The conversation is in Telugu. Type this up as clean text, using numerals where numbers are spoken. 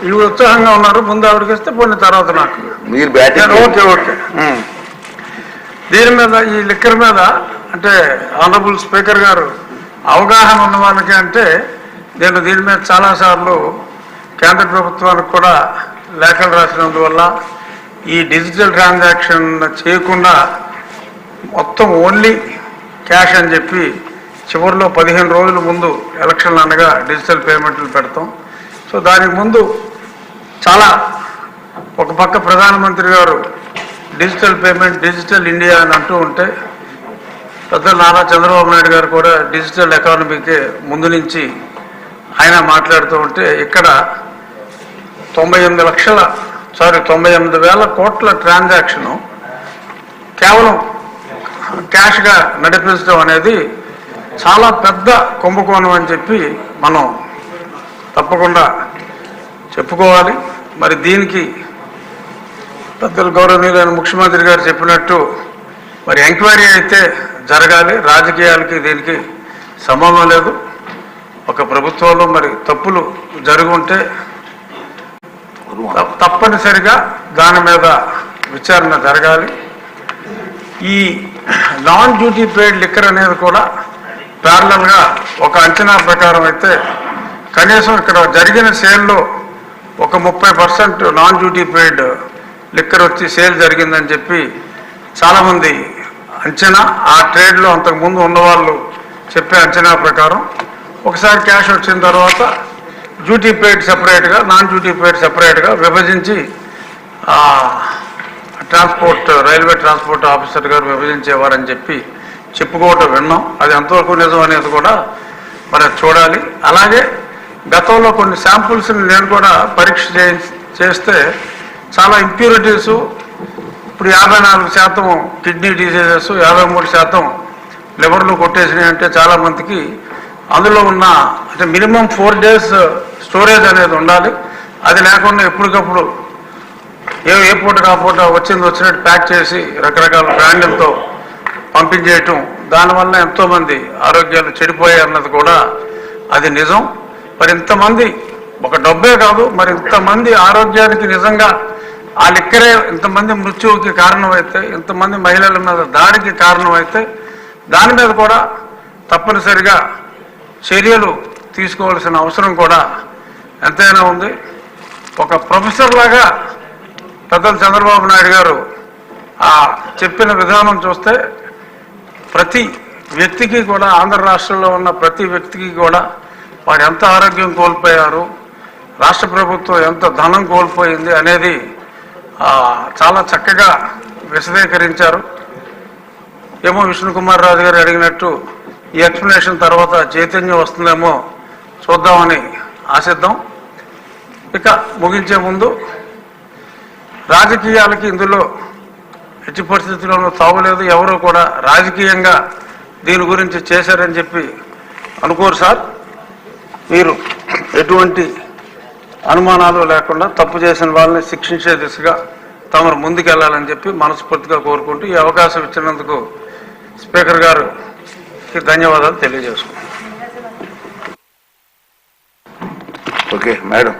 ఇవి ఉత్సాహంగా ఉన్నారు. ముందు ఆవిడకి ఇస్తే పోయిన తర్వాత నాకు మీరు బ్యాటింగ్. Okay okay. దీని మీద ఈ లిక్కర్ మీద అంటే ఆనరబుల్ స్పీకర్ గారు అవగాహన ఉన్న వాళ్ళకి అంటే నేను దీని మీద చాలాసార్లు కేంద్ర ప్రభుత్వానికి కూడా లేఖలు రాసినందువల్ల ఈ డిజిటల్ ట్రాన్సాక్షన్ చేయకుండా మొత్తం ఓన్లీ క్యాష్ అని చెప్పి చివరిలో 15 రోజుల ముందు ఎలక్షన్లు అనగా డిజిటల్ పేమెంట్లు పెడతాం. సో దానికి ముందు చాలా ఒక పక్క ప్రధానమంత్రి గారు డిజిటల్ పేమెంట్ డిజిటల్ ఇండియా అని అంటూ ఉంటే పెద్ద నారా చంద్రబాబు నాయుడు గారు కూడా డిజిటల్ ఎకానమీకి ముందు నుంచి ఆయన మాట్లాడుతూ ఉంటే ఇక్కడ 98,000 కోట్ల ట్రాన్సాక్షను కేవలం క్యాష్గా నడిపించడం అనేది చాలా పెద్ద కుంభకోణం అని చెప్పి మనం తప్పకుండా చెప్పుకోవాలి. మరి దీనికి పెద్దలు గౌరవనీయులైన ముఖ్యమంత్రి గారు చెప్పినట్టు మరి ఎంక్వైరీ అయితే జరగాలి. రాజకీయాలకి దీనికి సంబంధం లేదు. ఒక ప్రభుత్వంలో మరి తప్పులు జరుగుంటే తప్పనిసరిగా దాని మీద విచారణ జరగాలి. ఈ నాన్ డ్యూటీ పెయిడ్ లిక్కర్ అనేది కూడా ప్యారలల్గా ఒక అంచనా ప్రకారం అయితే కనీసం ఇక్కడ జరిగిన సేల్లో ఒక 30% నాన్ డ్యూటీ పెయిడ్ లిక్కర్ వచ్చి సేల్ జరిగిందని చెప్పి చాలామంది అంచనా. ఆ ట్రేడ్లో అంతకుముందు ఉన్నవాళ్ళు చెప్పే అంచనా ప్రకారం ఒకసారి క్యాష్ వచ్చిన తర్వాత డ్యూటీ పెయిడ్ సెపరేట్గా నాన్ డ్యూటీ పెయిడ్ సెపరేట్గా విభజించి రైల్వే ట్రాన్స్పోర్ట్ ఆఫీసర్ గారు విభజించేవారని చెప్పి చెప్పుకోవటం విన్నాం. అది ఎంతవరకు నిజం అనేది కూడా మరి చూడాలి. అలాగే గతంలో కొన్ని శాంపుల్స్ని నేను కూడా పరీక్ష చేస్తే చాలా ఇంప్యూరిటీసు ఇప్పుడు 54% కిడ్నీ డిసీజెస్ 53% లివర్లు కొట్టేసినాయి అంటే చాలామందికి అందులో ఉన్న అంటే మినిమం 4 days స్టోరేజ్ అనేది ఉండాలి. అది లేకుండా ఎప్పటికప్పుడు ఏ పూట కాపూట వచ్చినట్టు ప్యాక్ చేసి రకరకాల బ్రాండ్లతో పంపించేయటం దానివల్ల ఎంతోమంది ఆరోగ్యాలు చెడిపోయాయి అన్నది కూడా అది నిజం. మరి ఇంతమంది ఒక డబ్బే కాదు మరి ఇంతమంది ఆరోగ్యానికి నిజంగా ఆ లిక్కరే ఇంతమంది మృత్యువుకి కారణమైతే ఇంతమంది మహిళల మీద దాడికి కారణమైతే దాని మీద కూడా తప్పనిసరిగా చర్యలు తీసుకోవాల్సిన అవసరం కూడా ఎంతైనా ఉంది. ఒక ప్రొఫెసర్ లాగా పెద్దలు చంద్రబాబు నాయుడు గారు చెప్పిన విధానం చూస్తే ప్రతి వ్యక్తికి కూడా ఆంధ్ర రాష్ట్రంలో ఉన్న ప్రతి వ్యక్తికి కూడా వాడు ఎంత ఆరోగ్యం కోల్పోయారు, రాష్ట్ర ప్రభుత్వం ఎంత ధనం కోల్పోయింది అనేది చాలా చక్కగా విశదీకరించారు. ఏమో విష్ణుకుమార్ రాజు గారు అడిగినట్టు ఈ ఎక్స్ప్లెనేషన్ తర్వాత చైతన్యం వస్తుందేమో చూద్దామని ఆశిద్దాం. ఇక ముగించే ముందు రాజకీయాలకి ఇందులో ఎట్టి పరిస్థితుల్లోనూ తావులేదు. ఎవరో కూడా రాజకీయంగా దీని గురించి చేశారని చెప్పి అనుకోరు సార్. మీరు ఎటువంటి అనుమానాలు లేకుండా తప్పు చేసిన వాళ్ళని శిక్షించే దిశగా తమరు ముందుకెళ్లాలని చెప్పి మనస్ఫూర్తిగా కోరుకుంటూ ఈ అవకాశం ఇచ్చినందుకు స్పీకర్ గారికి ధన్యవాదాలు తెలియజేసుకుంటాం. Okay madam.